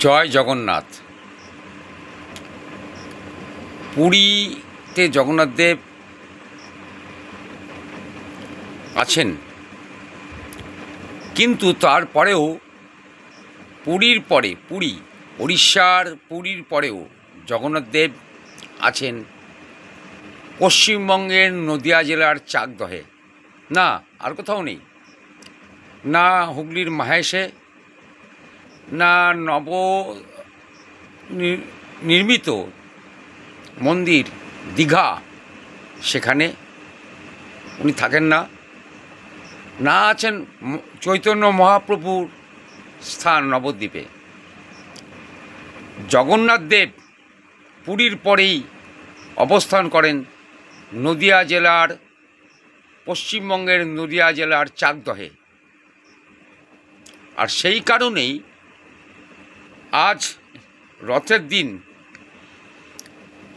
জয় জগন্নাথ। পুরীতে জগন্নাথ দেব আছেন, কিন্তু তারপরেও পুরীর পরে উড়িষ্যার পুরীর পরেও জগন্নাথ দেব আছেন পশ্চিমবঙ্গের নদিয়া জেলার চাকদহে। না, আর কোথাও নেই, না হুগলির মাহেশে, না নব নির্মিত মন্দির দীঘা সেখানে উনি থাকেন না, না আছেন চৈতন্য মহাপ্রভুর স্থান নবদ্বীপে। জগন্নাথ দেব পুরীর পরেই অবস্থান করেন নদিয়া জেলার, পশ্চিমবঙ্গের নদিয়া জেলার চাকদহে। আর সেই কারণেই আজ রথের দিন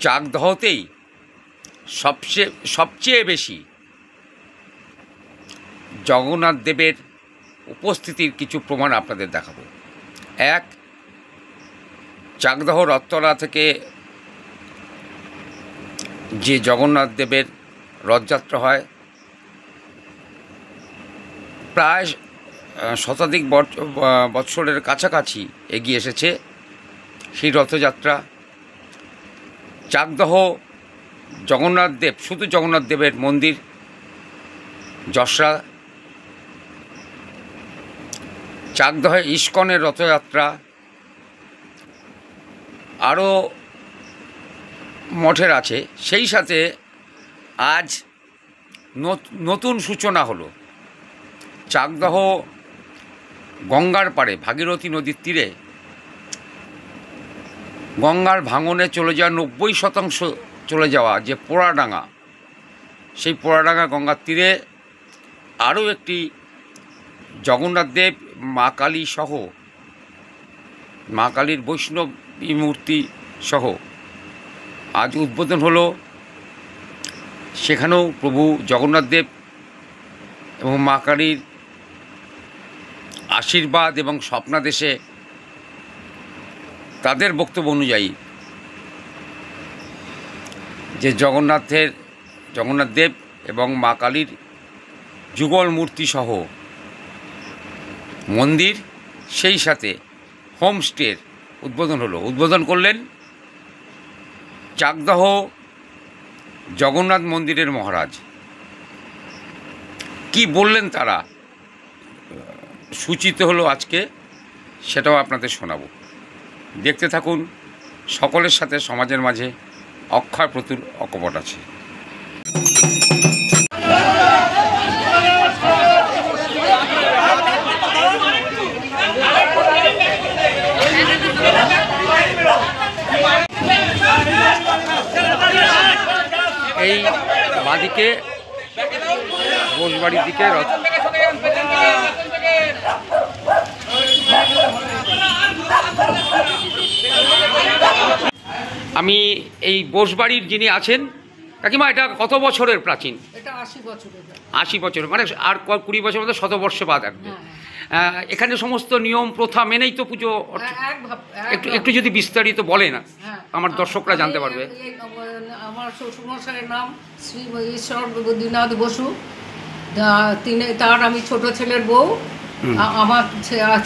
চাকদহতেই সবচেয়ে বেশি জগন্নাথ দেবের উপস্থিতির কিছু প্রমাণ আপনাদের দেখাবো। এক, চাকদহ রথতলা থেকে যে জগন্নাথ দেবের রথযাত্রা হয়, প্রায় শতাধিক বৎসরের কাছাকাছি এগিয়ে এসেছে সেই রথযাত্রা। চাকদহ জগন্নাথ দেব, শুধু জগন্নাথ দেবের মন্দির, যশরা, চাকদহে ইস্কনের রথযাত্রা, আরও মঠের আছে। সেই সাথে আজ নতুন সূচনা হলো। চাকদহ গঙ্গার পাড়ে, ভাগীরথী নদীর তীরে গঙ্গার ভাঙনে চলে যাওয়া 90% চলে যাওয়া যে পোড়াডাঙ্গা, সেই পোড়াডাঙ্গা গঙ্গার তীরে আরও একটি জগন্নাথ দেব, মা কালী সহ, মা কালীর বৈষ্ণবী মূর্তি সহ আজ উদ্বোধন হলো। সেখানেও প্রভু জগন্নাথ দেব এবং মা কালীর আশীর্বাদ এবং স্বপ্নাদেশে তাদের বক্তব্য অনুযায়ী যে জগন্নাথ দেব এবং মা কালীর যুগল মূর্তি সহ মন্দির, সেই সাথে হোমস্টের উদ্বোধন হলো। উদ্বোধন করলেন চাকদহ জগন্নাথ মন্দিরের মহারাজ। কি বললেন তারা, সূচিত হলো আজকে, সেটাও আপনাদের শোনাবো। দেখতে থাকুন। সকলের সাথে সমাজের মাঝে অক্ষয় প্রতুল অকপট আছে। এই বাদিকে বোসবাড়ির দিকে রথ, আমি এই বোসবাড়ির যিনি আছেন, কাকিমা এটা কত বছরের প্রাচীন? এটা 80 বছরের। 80 বছর, মানে আর 20 বছর মধ্যে 100 বর্ষ বাদ থাকবে। এখানে সমস্ত নিয়ম প্রথা মেনেই তো পুজো। একটু যদি বিস্তারিত বলেন, আমার দর্শকরা জানতে পারবে। আমার শ্বশুরমশাইয়ের নাম শ্রী ঈশ্বর বদ্রীনাথ বসু, তার আমি ছোট ছেলের বউ। আমার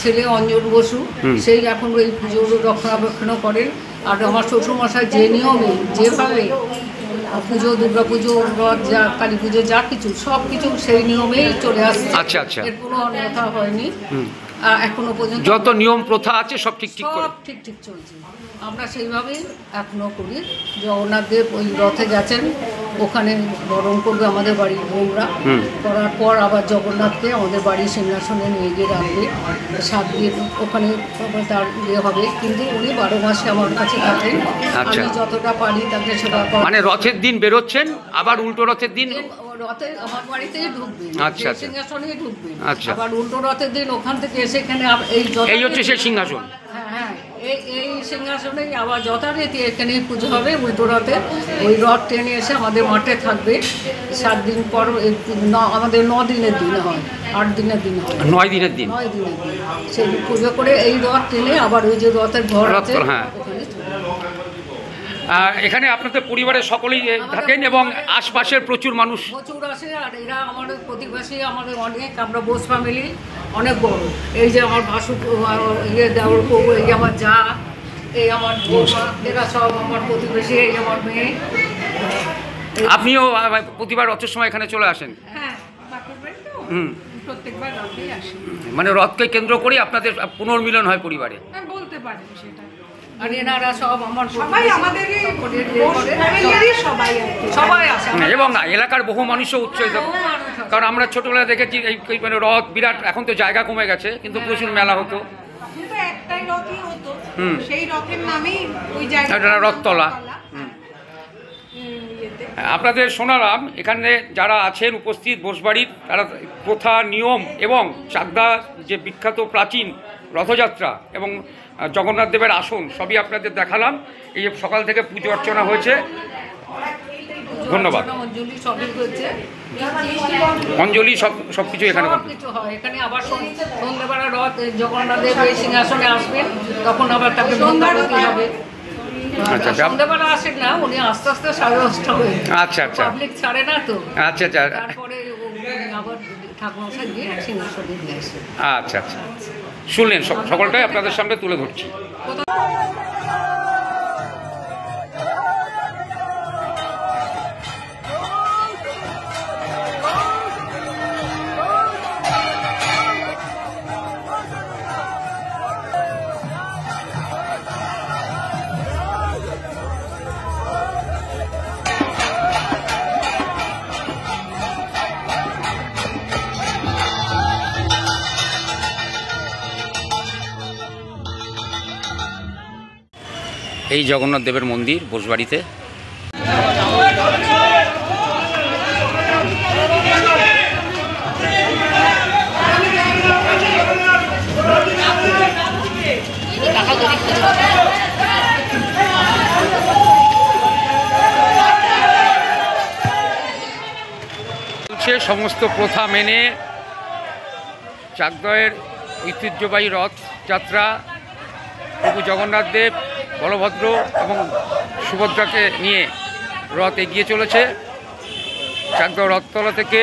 ছেলে অঞ্জন বসু, সেই এখন এই পুজোর রক্ষণাবেক্ষণও করেন। আর আমার শ্বশুরমশাই যে নিয়মে, যেভাবে পুজো, দুর্গা পুজো, যা কালী পুজো, যা কিছু সব কিছু সেই নিয়মেই চলে আসছে। আচ্ছা আচ্ছা, এর কোনো অন্যথা হয়নি এখনো পর্যন্ত। যত নিয়ম প্রথা আছে সব ঠিক চলছে। আমরা সেইভাবেই এখনো করি। জগন্নাথ দেব ওই রথে গেছেন, ওখানে বরণ করবে আমাদের বাড়ির বউরা। করার পর আবার জগন্নাথকে আমাদের বাড়ির সিংহাসনে নিয়ে গিয়ে রাখবে। 7 দিন ওখানে তার হবে, কিন্তু উনি 12 মাসে আমার কাছে থাকেন। আমি যতটা পারি তাকে সেটা। মানে রথের দিন বেরোচ্ছেন, আবার উল্টো রথের দিন রথে আমার বাড়িতেই ঢুকবে, সিংহাসনেই ঢুকবে। আচ্ছা, আবার উল্টো রথের দিন ওখান থেকে এসে এখানে এই হচ্ছে সেই সিংহাসন। হ্যাঁ, এই সিংহাসনে আবার যথারীতি এখানে পুজো হবে উল্টো রথে। ওই রথ টেনে এসে আমাদের মাঠে থাকবে 7 দিন পর। আমাদের 9 দিনের দিন হয়, 8 দিনের দিন হয়, 9 দিনের দিন। 9 দিনের দিন সেই পুজো করে এই রথ টেনে আবার ওই যে রথের ঘর আছে হ্যাঁ। এখানে আপনাদের পরিবারের সকলেই থাকেন এবং আশপাশের প্রচুর মানুষ প্রচুর আসে। আর এরা আমাদের প্রতিবেশী, আমাদের অনেক, আমরা বোস ফ্যামিলি অনেক বড়। এই যে আমার ভাসু, ইয়ে দেওয়ার বউ, এই আমার যা, এই আমার বৌমা, এরা সব আমার প্রতিবেশী, এই আমার মেয়ে। আপনিও প্রতিবার রথের সময় এখানে চলে আসেন? হ্যাঁ, প্রত্যেকবার রথেই আসি। মানে রথকে কেন্দ্র করে আপনাদের পুনর্মিলন হয় পরিবারে? বলতে পারেন সেটা। আর এনারা সব আমার সবাই আমাদের সবাই আসে এবং এলাকার বহু মানুষও উৎসাহিত, কারণ আমরা ছোটবেলায় দেখেছি এই মানে রথ বিরাট, এখন তো জায়গা কমে গেছে, কিন্তু প্রচুর মেলা হতো। একটাই রথই হতো, সেই রথের নামেই ওই জায়গা রথতলা। আপনাদের শোনালাম এখানে যারা আছেন উপস্থিত বোসবাড়ির, তারা প্রথা, নিয়ম এবং চাকদা যে বিখ্যাত প্রাচীন রথযাত্রা এবং জগন্নাথ দেবের আসন সবই আপনাদের দেখালাম। এই সকাল থেকে পুজো অর্চনা হয়েছে। ধন্যবাদ। অঞ্জলি সব কিছু এখানে হয়। এখানে আবার সন্ধ্যেবেলা রথ জগন্নাথ দেব এই সিংহাসনে আসবেন, তখন আবার তাকে বন্দারতি হবে। সন্ধ্যেবেলা আসেন না উনি, আস্তে আস্তে 10:30 হয়ে। আচ্ছা আচ্ছা, পাবলিক ছাড়ে না তো। আচ্ছা আচ্ছা, তারপরে আবার ঠাকুরমশাই গিয়ে সিংহাসনে দিয়ে আসে। আচ্ছা আচ্ছা, শুনলেন, সকলটাই আপনাদের সামনে তুলে ধরছি। এই জগন্নাথ দেবের মন্দির বোসবাড়িতে। সমস্ত প্রথা মেনে চাকদহের ঐতিহ্যবাহী রথযাত্রা প্রভু জগন্নাথ দেব, বলভদ্র এবং সুভদ্রাকে নিয়ে রথ এগিয়ে চলেছে চাকদহ রথতলা থেকে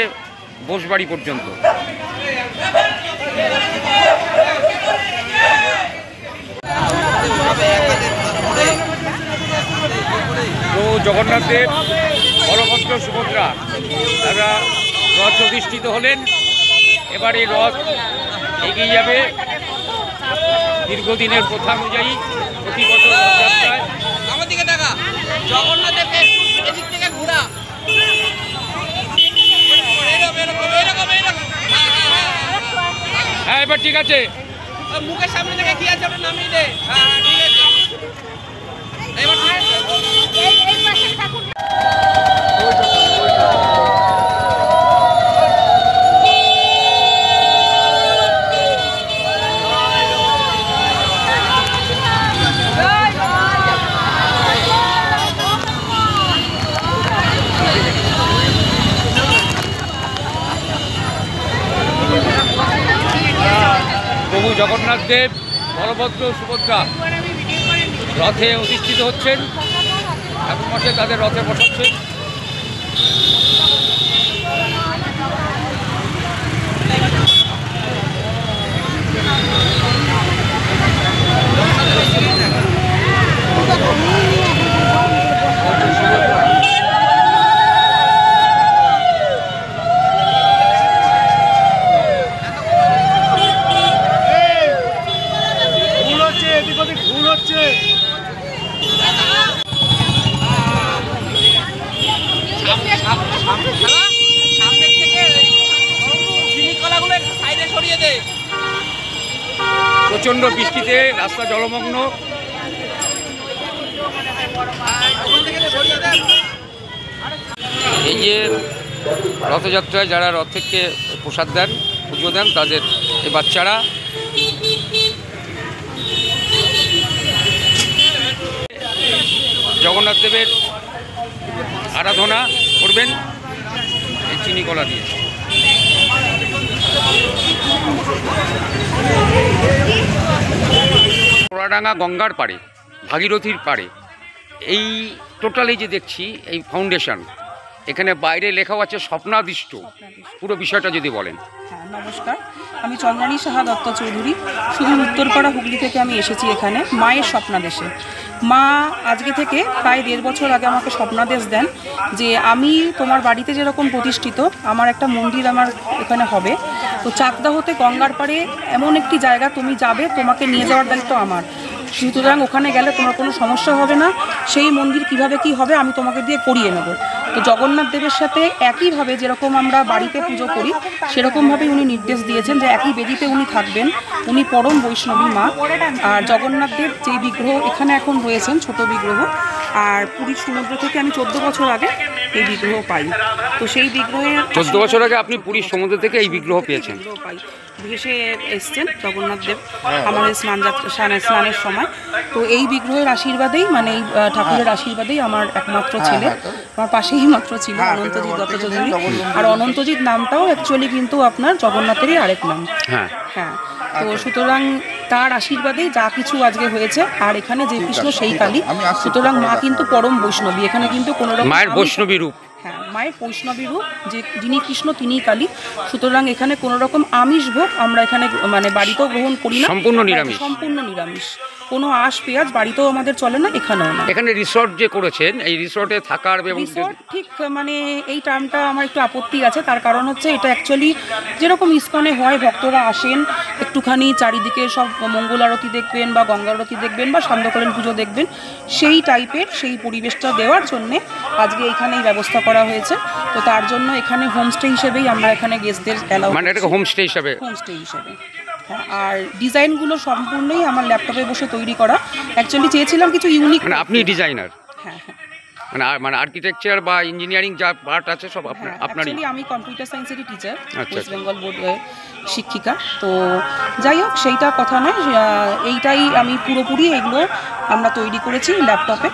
বোসবাড়ি পর্যন্ত। তো জগন্নাথ দেব, বলভদ্র, সুভদ্রা তারা রথ অধিষ্ঠিত হলেন। এবার এই রথ এগিয়ে যাবে দীর্ঘদিনের প্রথা অনুযায়ী প্রতি বছর রথযাত্রায়। আমার দিকে দেখা, জগন্নাথ দেবকে এদিক থেকে ঘোরা, হ্যাঁ এবার ঠিক আছে, মুখের সামনে থেকে কি আছে ওটা নামিয়ে দে। হ্যাঁ ঠিক আছে, এবার প্রভু জগন্নাথ দেব, বলভদ্র, সুভদ্রা রথে অধিষ্ঠিত হচ্ছেন। ঠাকুরমশাই তাদের রথে বসাচ্ছেন। সামনের থেকে চিনি কলাগুলো একটু সাইডে সরিয়ে দে। প্রচণ্ড বৃষ্টিতে রাস্তা জলমগ্ন। এই যে রথযাত্রায় যারা রথ থেকে প্রসাদ দেন, পুজো দেন, তাদের এই বাচ্চারা জগন্নাথ দেবের আরাধনা করবেন এই চিনি কলা দিয়ে। পোড়াডাঙ্গা গঙ্গার পাড়ে, ভাগীরথীর পাড়ে, এই টোটালি যে দেখছি এই ফাউন্ডেশন, এখানে বাইরে লেখাও আছে স্বপ্নাদিষ্ট, পুরো বিষয়টা যদি বলেন। হ্যাঁ, নমস্কার, আমি চন্দ্রানী সাহা দত্ত চৌধুরী, শুধু উত্তরপাড়া হুগলি থেকে আমি এসেছি এখানে মায়ের স্বপ্নাদেশে। মা আজকে থেকে প্রায় 1.5 বছর আগে আমাকে স্বপ্নাদেশ দেন যে আমি তোমার বাড়িতে যেরকম প্রতিষ্ঠিত আমার একটা মন্দির আমার এখানে হবে, তো চাকদা হতে গঙ্গার পাড়ে এমন একটি জায়গা তুমি যাবে, তোমাকে নিয়ে যাওয়ার দায়িত্ব আমার, সুতরাং ওখানে গেলে তোমার কোনো সমস্যা হবে না, সেই মন্দির কিভাবে কি হবে আমি তোমাকে দিয়ে করিয়ে নেব। তো জগন্নাথ দেবের সাথে একইভাবে যেরকম আমরা বাড়িতে পুজো করি সেরকমভাবেই উনি নির্দেশ দিয়েছেন যে একই বেদিতে উনি থাকবেন, উনি পরম বৈষ্ণবী মা। আর জগন্নাথ দেব যেই বিগ্রহ এখানে এখন রয়েছেন ছোট বিগ্রহ, আর পুরীর সমুদ্র থেকে আমি 14 বছর আগে এই বিগ্রহ পাই। তো সেই বিগ্রহের 14 বছর আগে আপনি পুরীর সমুদ্র থেকে এই বিগ্রহ পেয়েছেন? বিগ্রহ পাই, ভেসে এসছেন জগন্নাথ দেব আমাদের স্নানের সময়। তো এই বিগ্রহের আশীর্বাদেই মানে এই ঠাকুরের আশীর্বাদেই আমার একমাত্র ছেলে আমার পাশেই মাত্র ছিল অনন্তজিৎ দত্ত চৌধুরী। আর অনন্তজিৎ নামটাও অ্যাকচুয়ালি কিন্তু আপনার জগন্নাথেরই আরেক নাম। হ্যাঁ, তো সুতরাং তার আশীর্বাদেই যা কিছু আজকে হয়েছে। আর এখানে যে কৃষ্ণ সেই কালী, সুতরাং মা কিন্তু পরম বৈষ্ণবী, এখানে কিন্তু কোনো রকম মায়ের বৈষ্ণবী রূপ। হ্যাঁ, মায়ের বৈষ্ণবী রূপ, যে যিনি কৃষ্ণ তিনিই কালী, সুতরাং এখানে কোনো রকম আমিষ ভোগ আমরা এখানে মানে বাড়িতেও গ্রহণ করি না, সম্পূর্ণ নিরামিষ। সম্পূর্ণ নিরামিষ, কোনো আঁশ পেঁয়াজ বাড়িতেও আমাদের চলে না, এখানেও না। এখানে রিসর্ট যে করেছেন, এই রিসর্টে থাকার রিসর্ট ঠিক মানে এই টার্মটা আমার একটু আপত্তি আছে, তার কারণ হচ্ছে এটা অ্যাকচুয়ালি যেরকম ইস্কনে হয়, ভক্তরা আসেন একটুখানি চারিদিকে সব মঙ্গল আরতি দেখবেন বা গঙ্গা আরতি দেখবেন বা সান্ধ্যকালীন পুজো দেখবেন, সেই টাইপের সেই পরিবেশটা দেওয়ার জন্যে আজকে এখানে এই ব্যবস্থা করা হয়েছে। তো তার জন্য এখানে হোমস্টে হিসেবেই আমরা এখানে গেস্টদের অ্যালাউ, মানে এটাকে হোমস্টে হিসেবে হ্যাঁ। আর ডিজাইনগুলো সম্পূর্ণই আমার ল্যাপটপে বসে তৈরি করা, অ্যাকচুয়ালি চেয়েছিলাম কিছু ইউনিক। মানে আপনি ডিজাইনার? হ্যাঁ হ্যাঁ, মানে আর্কিটেকচার বা ইঞ্জিনিয়ারিং যা পার্ট আছে সব আপনারই? আমি কম্পিউটার সায়েন্সেরই টিচার, আচ্ছা, ওয়েস্ট বেঙ্গল বোর্ডের শিক্ষিকা। তো যাই হোক, সেইটা কথা নয়, এইটাই আমি পুরোপুরি এগুলো আমরা তৈরি করেছি ল্যাপটপে।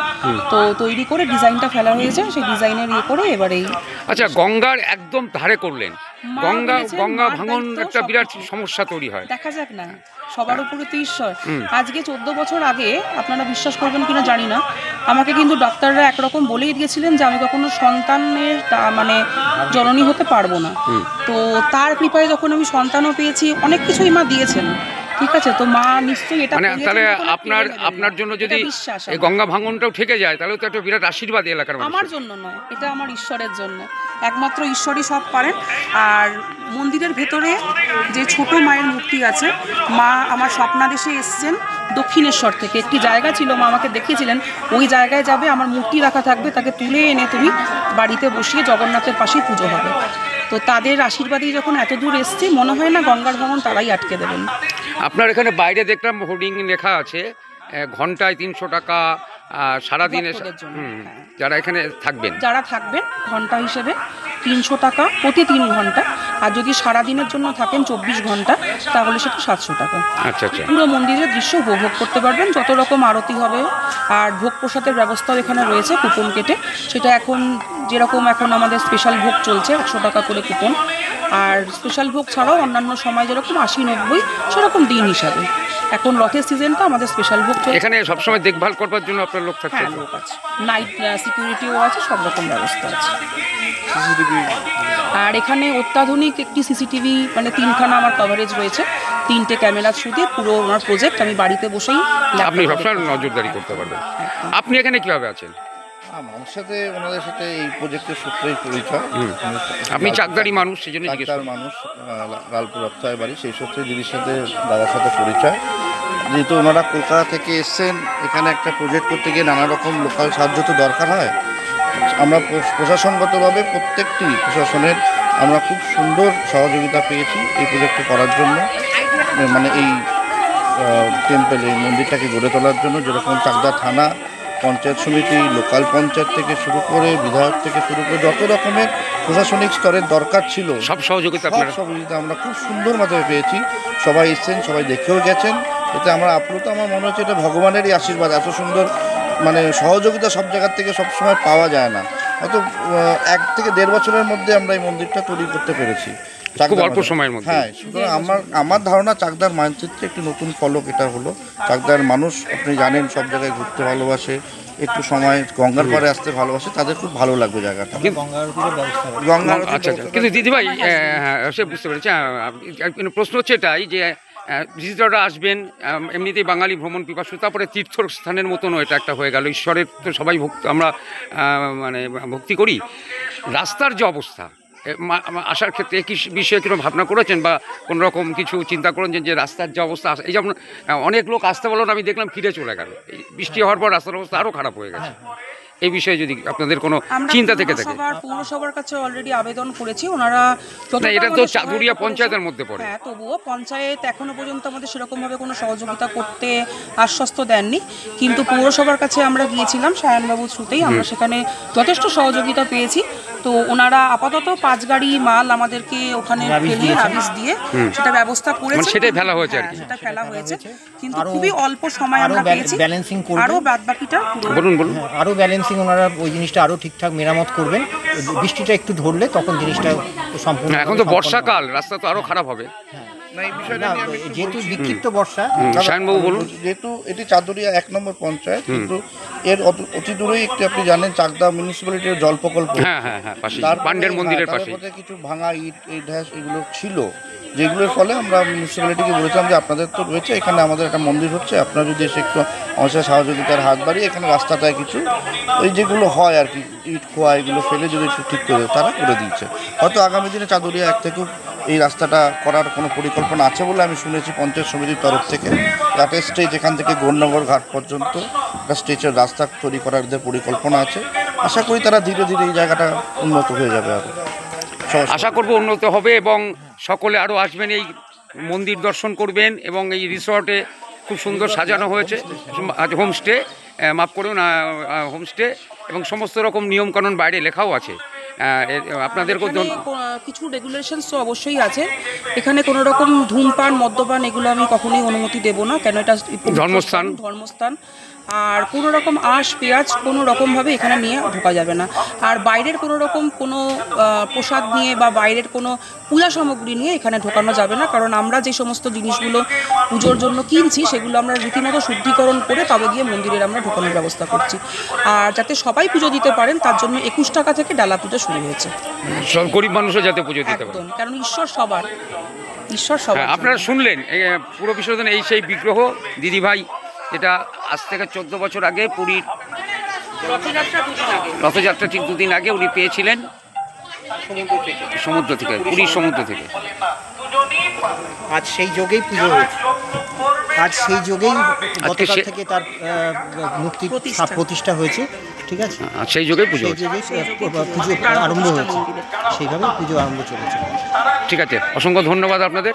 তো তৈরি করে ডিজাইনটা ফেলা হয়েছে, সেই ডিজাইনের ইয়ে করে এবার এই। আচ্ছা, গঙ্গার একদম ধারে করলেন, গঙ্গা ভাঙন একটা বিরাট সমস্যা তৈরি হয়। দেখা যাক না, সবার উপরে তো ঈশ্বর। আজকে 14 বছর আগে, আপনারা বিশ্বাস করবেন কিনা জানি না, আমাকে কিন্তু ডাক্তাররা একরকম বলেই দিয়েছিলেন যে আমি কখনো সন্তানের মানে জননী হতে পারবো না। তো তার কৃপায় যখন আমি সন্তানও পেয়েছি, অনেক কিছুই মা দিয়েছেন, ঠিক আছে। তো মা নিশ্চয়ই এটা মানে তাহলে আপনার জন্য যদি এই গঙ্গা ভাঙনটাও ঠেকে যায়, তাহলে তো একটা বিরাট আশীর্বাদ এলাকার মানুষের। আমার জন্য নয়, এটা আমার ঈশ্বরের জন্য, একমাত্র ঈশ্বরই সব পারেন। আর মন্দিরের ভেতরে যে ছোট মায়ের মূর্তি আছে, মা আমার স্বপ্নাদেশে এসছেন দক্ষিণেশ্বর থেকে, একটি জায়গা ছিল মা আমাকে দেখিয়েছিলেন, ওই জায়গায় যাবে, আমার মূর্তি রাখা থাকবে, তাকে তুলে এনে তুমি বাড়িতে বসিয়ে জগন্নাথের পাশেই পুজো হবে। তো তাদের আশীর্বাদেই যখন এত দূর এসছি, মনে হয় না গঙ্গার ভাঙন তারাই আটকে দেবেন। আপনার এখানে বাইরে দেখলাম হোর্ডিং লেখা আছে ঘন্টায় 300 টাকা সারাদিনে, যারা এখানে থাকবেন ঘন্টা হিসেবে 300 টাকা প্রতি 3 ঘন্টা, আর যদি সারাদিনের জন্য থাকেন 24 ঘন্টা তাহলে সেটা 700 টাকা। আচ্ছা আচ্ছা। পুরো মন্দিরের দৃশ্য উপভোগ করতে পারবেন, যত রকম আরতি হবে, আর ভোগ প্রসাদের ব্যবস্থাও এখানে রয়েছে কুপন কেটে, সেটা এখন যেরকম এখন আমাদের স্পেশাল ভোগ চলছে 100 টাকা করে কুপন, আর স্পেশাল ভোগ ছাড়াও অন্যান্য সময় যেরকম 80-90 সেরকম দিন হিসাবে। এখন রথের সিজনটা আমাদের স্পেশাল ভোগ চলছে। এখানে সবসময় দেখভাল করবার জন্য আপনার লোক থাকছে? হ্যাঁ, লোক আছে, নাইট সিকিউরিটিও আছে, সব রকম ব্যবস্থা আছে। আর এখানে অত্যাধুনিক একটি সিসিটিভি মানে 3খানা আমার কভারেজ রয়েছে, 3টে ক্যামেরা শুধু পুরো আমার প্রজেক্ট আমি বাড়িতে বসেই আপনি সবসময় নজরদারি করতে পারবেন। আপনি এখানে কিভাবে আছেন? আমার সাথে ওনাদের সাথে এই প্রজেক্টের সূত্রেই পরিচয়। আপনি চাকদারি মানুষ, সেই জন্য চাকদার মানুষ, লালপুর রক্তায় বাড়ি, সেই সূত্রে দিদির সাথে দাদার সাথে পরিচয়। যেহেতু ওনারা কলকাতা থেকে এসছেন, এখানে একটা প্রজেক্ট করতে গিয়ে নানা রকম লোকাল সাহায্য তো দরকার হয়। আমরা প্রশাসনগতভাবে প্রত্যেকটি প্রশাসনের আমরা খুব সুন্দর সহযোগিতা পেয়েছি এই প্রজেক্টটা করার জন্য, মানে এই টেম্পল, এই মন্দিরটাকে গড়ে তোলার জন্য। যেরকম চাকদা থানা, পঞ্চায়েত সমিতি, লোকাল পঞ্চায়েত থেকে শুরু করে বিধায়ক থেকে শুরু করে যত রকমের প্রশাসনিক স্তরের দরকার ছিল, সব সহযোগিতা আমরা খুব সুন্দর মাত্রায় পেয়েছি। সবাই এসছেন, সবাই দেখেও গেছেন। এতে আমরা আপ্লুত। আমার মনে হচ্ছে এটা ভগবানেরই আশীর্বাদ, এত সুন্দর মানে সহযোগিতা সব জায়গার থেকে সবসময় পাওয়া যায় না। হয়তো 1 থেকে 1.5 বছরের মধ্যে আমরা এই মন্দিরটা তৈরি করতে পেরেছি, খুব অল্প সময়ের মধ্যে। হ্যাঁ, সুতরাং আমার ধারণা চাকদার মানচিত্রে একটি নতুন ফলক এটা হলো। চাকদার মানুষ আপনি জানেন সব জায়গায় ঘুরতে ভালোবাসে, একটু সময় গঙ্গার পাড়ে আসতে ভালোবাসে, তাদের খুব ভালো লাগবে জায়গাটা। গঙ্গার আচ্ছা, কিন্তু দিদিভাই সে বুঝতে পেরেছি। প্রশ্ন হচ্ছে এটাই যে ভিজিটররা আসবেন, এমনিতেই বাঙালি ভ্রমণ পিপাসু, তারপরে তীর্থস্থানের মতনও এটা একটা হয়ে গেল। ঈশ্বরের তো সবাই আমরা মানে ভক্তি করি। রাস্তার যে অবস্থা আসার ক্ষেত্রে কি বিষয়ে কোনো ভাবনা করেছেন বা কোনো রকম কিছু চিন্তা করেছেন যে রাস্তার যে অবস্থা, এই যেমন অনেক লোক আসতে বললেন, আমি দেখলাম ফিরে চলে গেল, বৃষ্টি হওয়ার পর রাস্তার অবস্থা আরও খারাপ হয়ে গেছে। এই বিষয়ে যদি আপনাদের কোনো চিন্তা থেকে থাকে। পৌরসভার কাছে অলরেডি আবেদন করেছি, ওনারা এটা তো চাঁদুরিয়া পঞ্চায়েতের মধ্যে পড়ে। হ্যাঁ, তবুও পঞ্চায়েত এখনো পর্যন্ত আমাদের সেরকমভাবে কোনো সহযোগিতা করতে আশ্বস্ত দেননি, কিন্তু পৌরসভার কাছে আমরা গিয়েছিলাম সায়নবাবুর থ্রুতেই, আমরা সেখানে যথেষ্ট সহযোগিতা পেয়েছি। তো ওনারা আপাতত 5 গাড়ি মাল আমাদেরকে ওখানে ফেলিয়ে রাবিশ দিয়ে সেটা ব্যবস্থা করেছে, সেটাই ফেলা হয়েছে আর কি, সেটা ফেলা হয়েছে, কিন্তু খুবই অল্প সময় আমরা পেয়েছি। ব্যালেন্সিং করবেন, আরও বাদবাকিটা বলুন আরও ব্যালেন্সিং ওনারা ওই জিনিসটা আরও ঠিকঠাক মেরামত করবেন। বৃষ্টিটা একটু ধরলে তখন জিনিসটা সম্পূর্ণ। এখন তো বর্ষাকাল, রাস্তা তো আরও খারাপ হবে। যেহেতু বিক্ষিপ্ত বর্ষা, শায়নবাবু বলুন। যেহেতু এটি চাঁদুরিয়া 1 নম্বর পঞ্চায়েত, কিন্তু এর অতি দূরেই একটি আপনি জানেন চাকদা মিউনিসিপ্যালিটির জল প্রকল্প, পাণ্ডের মন্দিরের পাশে কিছু ভাঙা ইট ঢ্যাস এগুলো ছিল, যেগুলোর ফলে আমরা মিউনিসিপ্যালিটিকে বলেছিলাম যে আপনাদের তো রয়েছে, এখানে আমাদের একটা মন্দির হচ্ছে, আপনারা যদি এসে একটু আমাদের সহযোগিতার হাত বাড়িয়ে এখানে রাস্তাটায় কিছু ওই যেগুলো হয় আর কি, ইট খোয়া এগুলো ফেলে যদি একটু ঠিক করে তারা করে দিচ্ছে। হয়তো আগামী দিনে চাঁদুরিয়া 1 থেকেও এই রাস্তাটা করার কোনো পরিকল্পনা আছে বলে আমি শুনেছি পঞ্চায়েত সমিতির তরফ থেকে। একটা স্টেজ এখান থেকে গৌরনগর ঘাট পর্যন্ত একটা স্টেজের রাস্তা তৈরি করার পরিকল্পনা আছে। আশা করি তারা ধীরে ধীরে এই জায়গাটা উন্নত হয়ে যাবে, আরও আশা করব উন্নত হবে এবং সকলে আরও আসবেন, এই মন্দির দর্শন করবেন। এবং এই রিসর্টে খুব সুন্দর সাজানো হয়েছে, হোমস্টে, মাফ করুন, হোমস্টে, এবং সমস্ত রকম নিয়মকানুন বাইরে লেখাও আছে। আপনাদেরকেও কিছু রেগুলেশনস তো অবশ্যই আছে। এখানে কোনো রকম ধূমপান, মদ্যপান এগুলো আমি কখনোই অনুমতি দেব না, কেন এটা ধর্মস্থান। আর কোনো রকম আঁশ পেঁয়াজ কোনো রকমভাবে এখানে নিয়ে ঢোকা যাবে না। আর বাইরের কোনো রকম কোনো প্রসাদ নিয়ে বা বাইরের কোনো পূজা সামগ্রী নিয়ে এখানে ঢোকানো যাবে না, কারণ আমরা যে সমস্ত জিনিসগুলো পুজোর জন্য কিনছি সেগুলো আমরা রীতিমতো শুদ্ধিকরণ করে তবে গিয়ে মন্দিরের আমরা ঢোকানোর ব্যবস্থা করছি। আর যাতে সবাই পুজো দিতে পারেন তার জন্য 21 টাকা থেকে ডালা পুজো শুরু হয়েছে, সব গরিব মানুষও যাতে পুজো দিতে পারে, কারণ ঈশ্বর সবার। আপনারা শুনলেন পুরো বিসর্জন এই সেই বিগ্রহ দিদিভাই, এটা আজ থেকে 14 বছর আগে পুরীর রথযাত্রা ঠিক 2 দিন আগে উনি পেয়েছিলেন সমুদ্র থেকে, পুরীর সমুদ্র থেকে। আজ সেই যোগেই পুজো হয়েছে, আজ সেই যোগেই গতকাল থেকে তার মূর্তি প্রতিষ্ঠা হয়েছে, ঠিক আছে, সেই যোগেই পুজো আরম্ভ হয়েছে, সেইভাবে পুজো আরম্ভ চলেছে। ঠিক আছে, অসংখ্য ধন্যবাদ আপনাদের।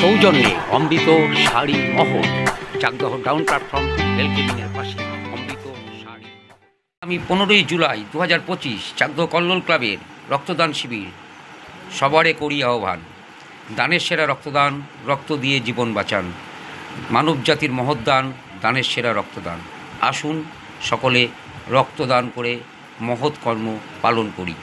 সৌজন্যে অমৃত শাড়ি মহল, চাকদহ টাউন প্ল্যাটফর্ম রেলগেটিংয়ের পাশে অমৃত শাড়ি। আমি 15ই জুলাই 2025 চাকদহ কল্লোল ক্লাবের রক্তদান শিবির, সবারে করি আহ্বান। দানের সেরা রক্তদান, রক্ত দিয়ে জীবন বাঁচান। মানব জাতির মহৎদান, দানের সেরা রক্তদান। আসুন সকলে রক্তদান করে মহৎ কর্ম পালন করি।